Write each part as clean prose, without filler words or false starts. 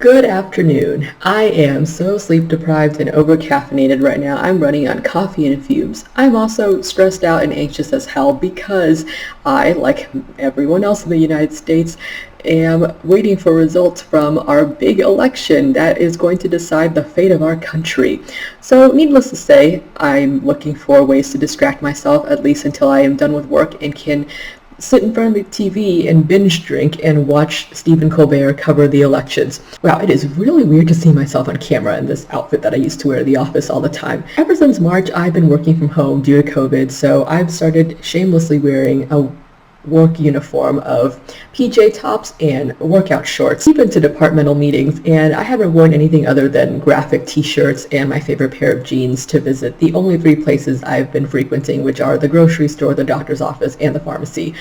Good afternoon. I am so sleep deprived and over caffeinated right now. I'm running on coffee and fumes. I'm also stressed out and anxious as hell because I, like everyone else in the United States, am waiting for results from our big election that is going to decide the fate of our country. So needless to say, I'm looking for ways to distract myself, at least until I am done with work and can sit in front of the TV and binge drink and watch Stephen Colbert cover the elections. Wow, it is really weird to see myself on camera in this outfit that I used to wear to the office all the time. Ever since March, I've been working from home due to COVID, so I've started shamelessly wearing a work uniform of PJ tops and workout shorts, even to departmental meetings, and I haven't worn anything other than graphic t-shirts and my favorite pair of jeans to visit the only three places I've been frequenting, which are the grocery store, the doctor's office, and the pharmacy.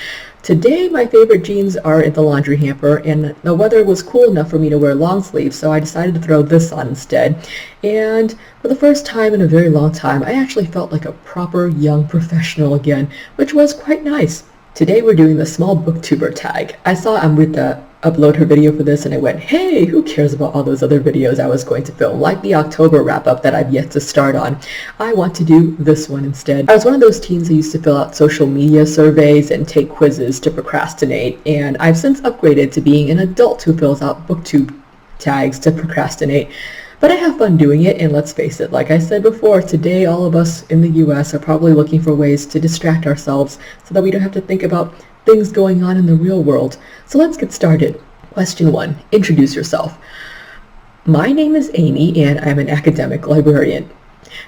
Today, my favorite jeans are in the laundry hamper, and the weather was cool enough for me to wear long sleeves, so I decided to throw this on instead. And for the first time in a very long time, I actually felt like a proper young professional again, which was quite nice. Today we're doing the small booktuber tag. I saw Amrita upload her video for this and I went, hey, who cares about all those other videos I was going to film, like the October wrap-up that I've yet to start on. I want to do this one instead. I was one of those teens who used to fill out social media surveys and take quizzes to procrastinate, and I've since upgraded to being an adult who fills out booktube tags to procrastinate. But I have fun doing it, and let's face it, like I said before, today all of us in the US are probably looking for ways to distract ourselves so that we don't have to think about things going on in the real world. So let's get started. Question 1. Introduce yourself. My name is Amy, and I'm an academic librarian.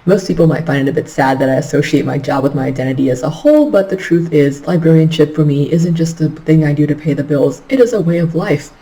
Most people might find it a bit sad that I associate my job with my identity as a whole, but the truth is, librarianship for me isn't just a thing I do to pay the bills, it is a way of life.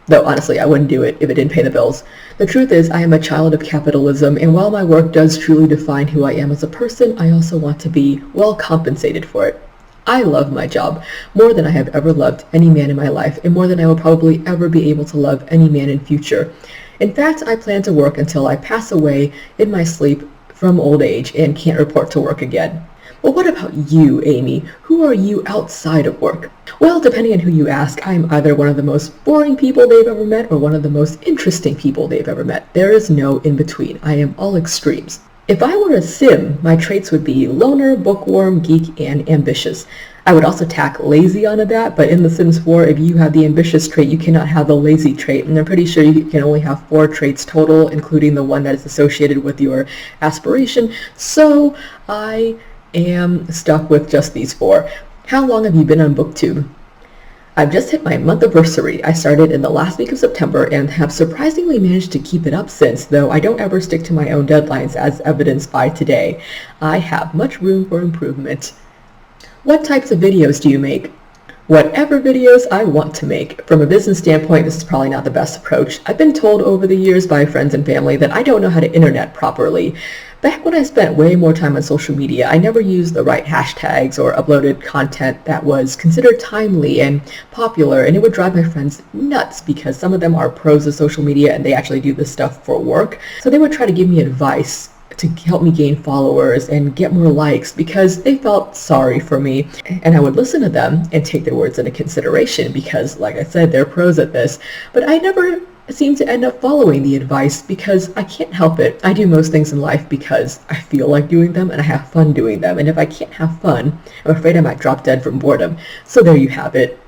Though honestly, I wouldn't do it if it didn't pay the bills. The truth is, I am a child of capitalism, and while my work does truly define who I am as a person, I also want to be well compensated for it. I love my job more than I have ever loved any man in my life, and more than I will probably ever be able to love any man in future. In fact, I plan to work until I pass away in my sleep from old age and can't report to work again. Well, what about you, Amy? Who are you outside of work? Well, depending on who you ask, I'm either one of the most boring people they've ever met or one of the most interesting people they've ever met. There is no in between. I am all extremes. If I were a sim, my traits would be loner, bookworm, geek, and ambitious. I would also tack lazy onto that, but in The Sims 4, if you have the ambitious trait, you cannot have the lazy trait, and I'm pretty sure you can only have 4 traits total, including the one that is associated with your aspiration, so I am stuck with just these 4. How long have you been on Booktube? I've just hit my month anniversary. I started in the last week of September and have surprisingly managed to keep it up since, though I don't ever stick to my own deadlines as evidenced by today. I have much room for improvement. What types of videos do you make? Whatever videos I want to make. From a business standpoint, this is probably not the best approach. I've been told over the years by friends and family that I don't know how to internet properly. Back when I spent way more time on social media, I never used the right hashtags or uploaded content that was considered timely and popular, and it would drive my friends nuts because some of them are pros of social media and they actually do this stuff for work. So they would try to give me advice to help me gain followers and get more likes because they felt sorry for me. And I would listen to them and take their words into consideration because, like I said, they're pros at this. But I never seem to end up following the advice because I can't help it. I do most things in life because I feel like doing them and I have fun doing them. And if I can't have fun, I'm afraid I might drop dead from boredom. So there you have it.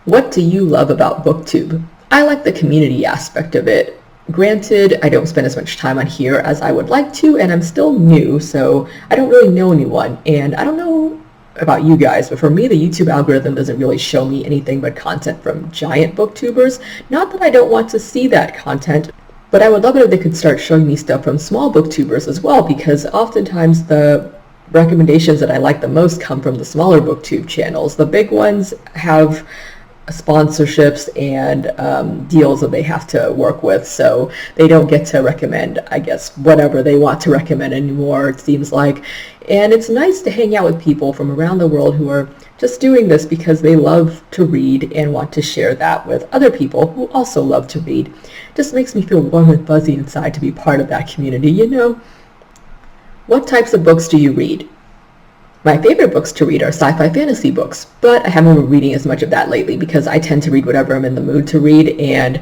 What do you love about Booktube? I like the community aspect of it. Granted, I don't spend as much time on here as I would like to, and I'm still new, so I don't really know anyone. And I don't know about you guys, but for me, the YouTube algorithm doesn't really show me anything but content from giant booktubers. Not that I don't want to see that content, but I would love it if they could start showing me stuff from small booktubers as well, because oftentimes the recommendations that I like the most come from the smaller booktube channels. The big ones have sponsorships and deals that they have to work with, so they don't get to recommend, I guess, whatever they want to recommend anymore, it seems like. And it's nice to hang out with people from around the world who are just doing this because they love to read and want to share that with other people who also love to read. Just makes me feel warm and fuzzy inside to be part of that community, you know? What types of books do you read? My favorite books to read are sci-fi fantasy books, but I haven't been reading as much of that lately because I tend to read whatever I'm in the mood to read, and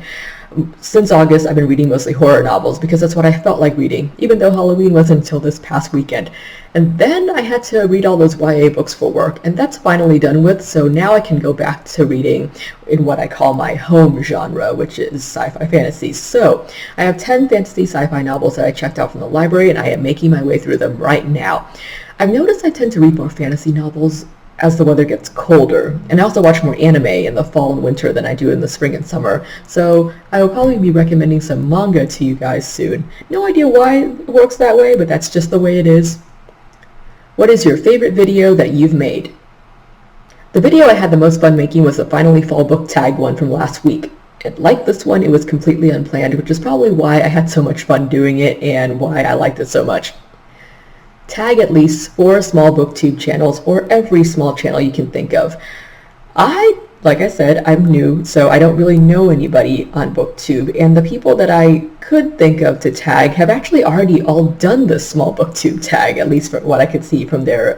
Since August, I've been reading mostly horror novels because that's what I felt like reading, even though Halloween wasn't until this past weekend. And then I had to read all those YA books for work, and that's finally done with, so now I can go back to reading in what I call my home genre, which is sci-fi fantasy. So I have 10 fantasy sci-fi novels that I checked out from the library, and I am making my way through them right now. I've noticed I tend to read more fantasy novels as the weather gets colder, and I also watch more anime in the fall and winter than I do in the spring and summer, so I will probably be recommending some manga to you guys soon. No idea why it works that way, but that's just the way it is. What is your favorite video that you've made? The video I had the most fun making was the Finally Fall book tag one from last week. And like this one, it was completely unplanned, which is probably why I had so much fun doing it and why I liked it so much. Tag at least 4 small booktube channels or every small channel you can think of. Like I said, I'm new, so I don't really know anybody on Booktube, and the people that I could think of to tag have actually already all done this small Booktube tag, at least from what I could see from their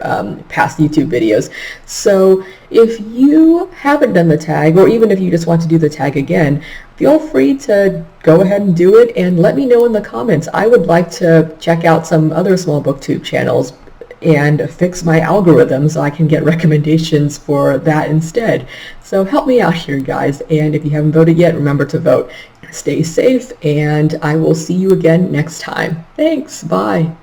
past YouTube videos. So if you haven't done the tag, or even if you just want to do the tag again, feel free to go ahead and do it and let me know in the comments. I would like to check out some other small Booktube channels and fix my algorithm so I can get recommendations for that instead. So help me out here, guys, and if you haven't voted yet, remember to vote. Stay safe, and I will see you again next time. Thanks, bye.